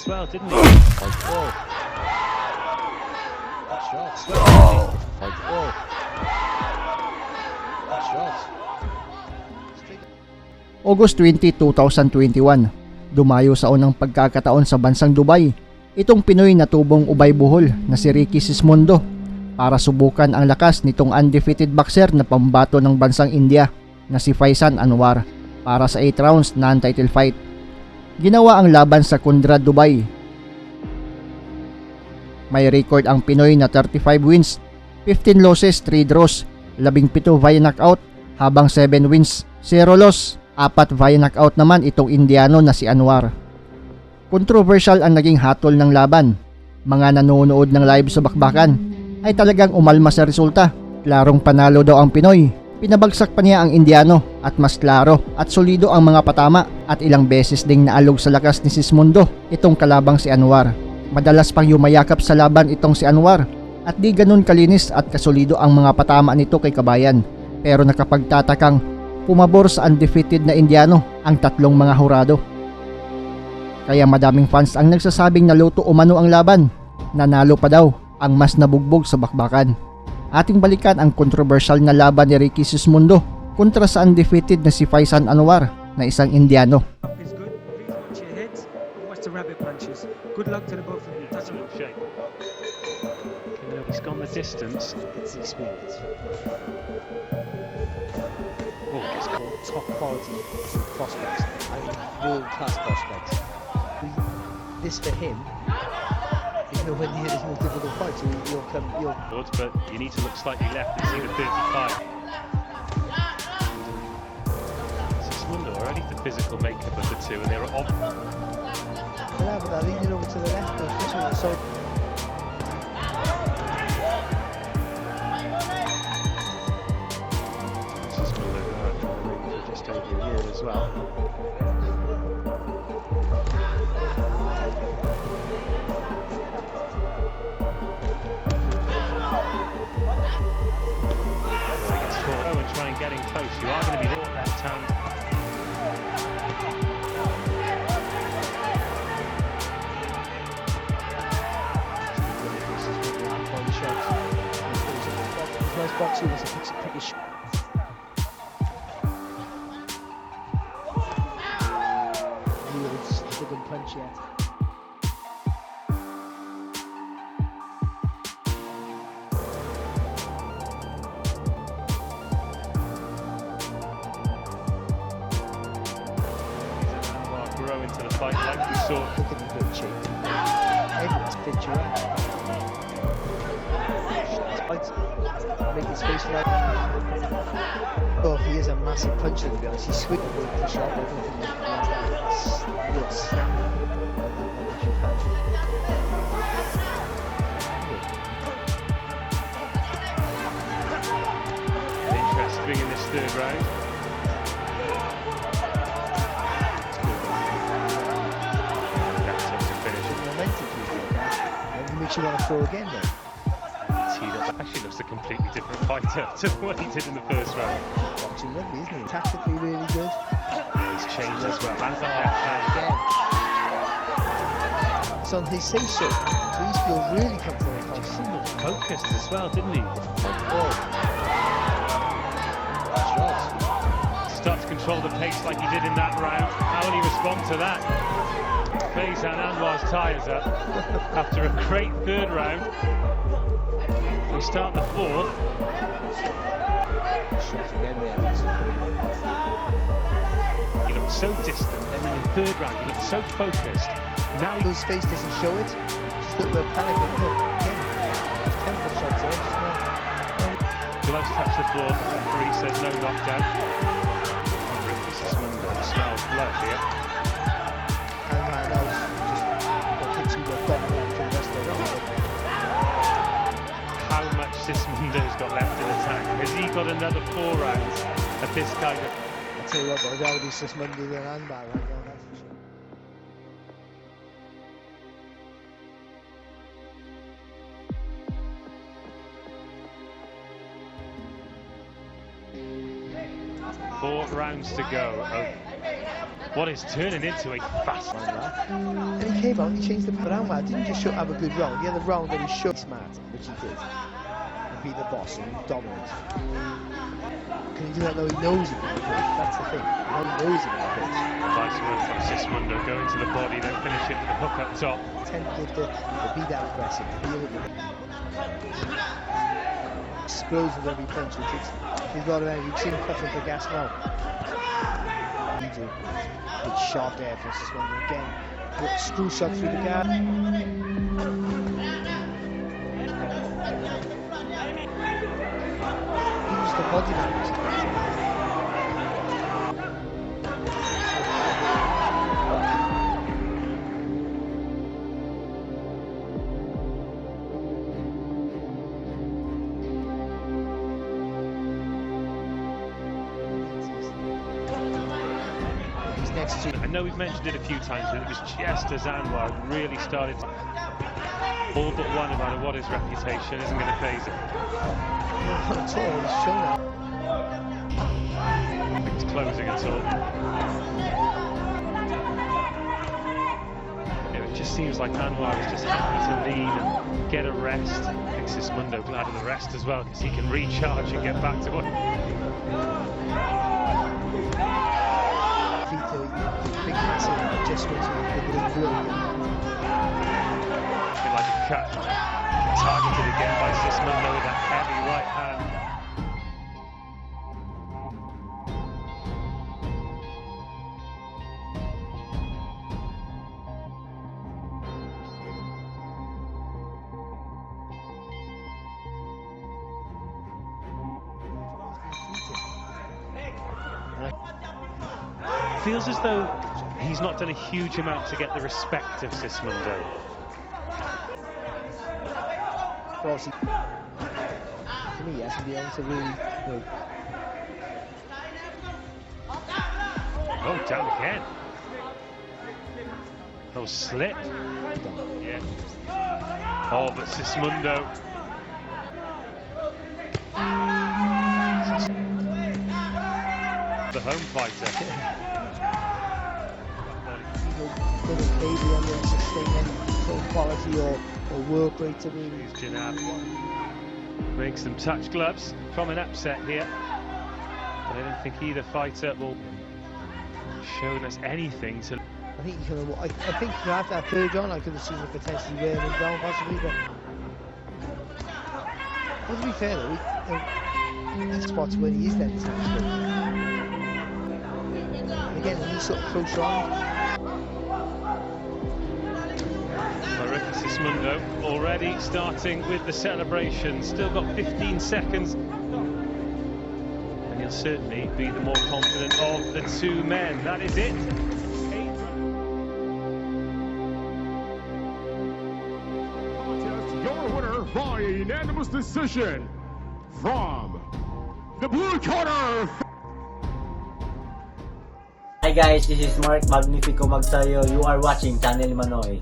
as well, didn't he? Oh. Good shots. Oh. Oh. Good shots. August 20, 2021, dumayo sa unang pagkakataon sa bansang Dubai itong Pinoy na tubong ubay buhol na si Ricky Sismondo para subukan ang lakas nitong undefeated boxer na pambato ng bansang India na si Faizan Anwar para sa 8 rounds non-title fight. Ginawa ang laban sa Conrad, Dubai. May record ang Pinoy na 35 wins, 15 losses, 3 draws, 17 via knockout habang 7 wins, 0 loss. 4 via knockout naman itong Indiano na si Anwar. Controversial ang naging hatol ng laban. Mga nanonood ng live sa bakbakan ay talagang umalma sa resulta. Klarong panalo daw ang Pinoy. Pinabagsak pa niya ang Indiano at mas klaro at solido ang mga patama at ilang beses ding naalog sa lakas ni Sismondo itong kalabang si Anwar. Madalas pang yumayakap sa laban itong si Anwar at di ganun kalinis at kasolido ang mga patama nito kay kabayan. Pero nakapagtatakang pumabor sa undefeated na Indiano ang tatlong mga hurado. Kaya madaming fans ang nagsasabing na Luto umano ang laban. Nanalo pa daw ang mas nabugbog sa bakbakan. Ating balikan ang controversial na laban ni Ricky Sismondo kontra sa undefeated na si Faizan Anwar na isang Indiano. Good luck to the both of you. Touch him. Shape. He's gone the distance. It's the experience. Oh, he's got Top quality prospects. I mean, world-class prospects. This for him, when he hit his more difficult fights, you'll come. but you need to look slightly left and see the 35. Sismondo already the physical makeup of the two, and they're off. Yeah, but they're leaning over to the left. So. Just over a year as well. And try and get in close. You are going to be there that time. Nice boxing was a pretty shot. Good punch yet. Grow into the fight like we saw. Look at the good cheek. Everyone's picturesque. Make his face right. Oh, he is a massive puncher to be honest. He's sweet with the shot. I don't think he has that real snap. Interesting in this third round. That's up to finish. Momentum and he makes you want to throw again then. Actually looks a completely different fighter to what he did in the first round. Boxing rugby, isn't he? Tactically really good. He's changed as well. Hands on left hand again. It's on his say-so. So he's feel really comfortable. Similar focused as well, didn't he? Oh. Start to control the pace like he did in that round. How will he respond to that? Faizan Anwar's tyres up after a great third round. We start the fourth. He looked so distant, and then in the third round he looked so focused. Now his face doesn't show it. Just a little bit of panic. Again, tempo shots there. Gloves touch the floor. The referee says no knockdown. Sismondo smells blood here. And that was just dominant for the rest of the round. How much Sismondo's got left in the tank? Has he got another 4 rounds at this kind of... I'll tell you what, I'd rather be Sismondo than Anwar right now, that's for sure. Four rounds to go. what is turning into a fast one. And he came out, he changed the round. Didn't just have a good round. The other round that he showed smart, which he did, and be the boss and dominant. Can he do that though? He knows it. That's the thing. He knows it. Nice work from Sismundo, go into the body, then finish it with the hook up top. Tempted to be that aggressive, to be a little bit. Scrolls with every punch. He's got it out. You've seen him cutting for gas now. Good shot there for Sismundo again. Good screw shot through the gap. Use the body language. I know we've mentioned it a few times, but it was just as Anwar really started to... All but one, no matter what his reputation, isn't going to phase it. Not at all, he's shown that. I think it's closing at all. It just seems like Anwar is just happy to lead and get a rest. I think Sismundo glad of the rest as well, because he can recharge and get back to what... Big massive adjustments with the glue. Like a cut. Targeted again by Sismundo with that heavy right hand. Feels as though he's not done a huge amount to get the respect of Sismundo. For me, he hasn't been able to really. Oh, down again. Oh, slip. Yeah. Oh, but Sismundo. The home fighter. Doesn't maybe on the sustain any sort of quality or work rate to really. Makes them touch gloves from an upset here. But I don't think either fighter will show us anything to. I think you can. I think after that third round, I could have seen him potentially wearing him down possibly, but. Well, to be fair though, that spot's where he is then. Again, he's sort of close round. Sismundo already starting with the celebration. Still got 15 seconds. And he'll certainly be the more confident of the two men. That is it. Your winner by unanimous decision from the blue corner. Hi guys, this is Mark Magnifico Magsayo. You are watching Channel Manoy.